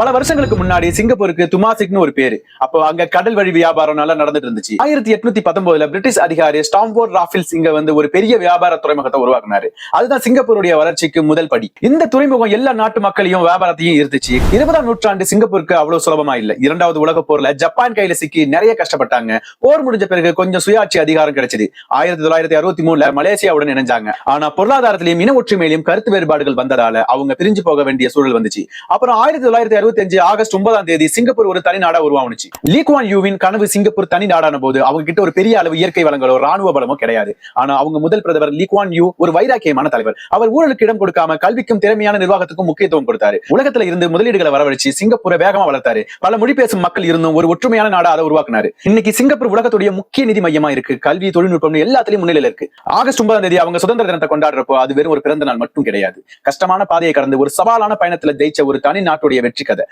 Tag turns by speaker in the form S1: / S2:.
S1: பல வருஷங்களுக்கு முன்னாடி சிங்கப்பூருக்கு துமாசிக்னு ஒரு பேரு. அப்போ அங்க கடல் வழி வியாபாரம் நல்லா நடந்துட்டு இருந்துச்சு. 1819 பிரிட்டிஷ் அதிகாரி ஸ்டாம்ஃபோர்ட் ராஃபிள்ஸ் இங்க வந்து ஒரு பெரிய வியாபார துறைமுகத்தை உருவாக்குனாரு. அதுதான் சிங்கப்பூருடைய வளர்ச்சிக்கு முதல் படி. இந்த துறைமுகம் எல்லா நாட்டு மக்களையும் வியாபாரத்தையும் இருந்துச்சு. 20ஆம் நூற்றாண்டு சிங்கப்பூருக்கு அவ்வளவு சுலபமா இல்ல. இரண்டாவது உலக போர்ல ஜப்பான் கையில சிக்கி நிறைய கஷ்டப்பட்டாங்க. போர் முடிஞ்ச பிறகு கொஞ்சம் சுயாட்சி அதிகாரம் கிடைச்சது. 1963 மலேசியாவுடன் இணைஞ்சாங்க. ஆனா பொருளாதாரத்திலையும் இன ஒற்றுமையிலும் கருத்து வேறுபாடுகள் வந்ததால அவங்க பிரிஞ்சு போக வேண்டிய சூழல் வந்துச்சு. அப்புறம் 1965 ஆகஸ்ட் 9ஆம் தேதி சிங்கப்பூர் ஒரு தனி நாடா உருவானுச்சு. லீ குவான் யூவின் கனவு சிங்கப்பூர் தனி நாடான போது அவங்க கிட்ட ஒரு பெரிய அளவு இயற்கை வளங்களோ ராணுவ பலமோ கிடையாது. ஆனா அவங்க முதல் பிரதமர் லீ குவான் யூ ஒரு வைராக்கியமான தலைவர். அவர் ஊழலுக்கு இடம் கொடுக்காம கல்விக்கும் திறமையான நிர்வாகத்துக்கும் முக்கியத்துவம் கொடுத்தாரு. உலகத்துல இருந்து முதலீடுகளை வரவழைச்சு சிங்கப்பூரை வேகமா வளர்த்தாரு. பல மொழி பேசும் மக்கள் இருந்தும் ஒரு ஒற்றுமையான நாடா அதை உருவாக்குனாரு. இன்னைக்கு சிங்கப்பூர் உலகத்துடைய முக்கிய நிதி மையமா இருக்கு. கல்வி, தொழில்நுட்பம் எல்லாத்திலையும் முன்னிலையில இருக்கு. ஆகஸ்ட் 9ஆம் தேதி அவங்க சுதந்திர தினத்தை கொண்டாடுறப்போ அது வெறும் ஒரு பிறந்த நாள் மட்டும் கிடையாது. கஷ்டமான பாதையை கடந்து ஒரு சவாலான பயணத்துல ஜெயிச்ச ஒரு தனி நாட்டுடைய வெற்றி கதை.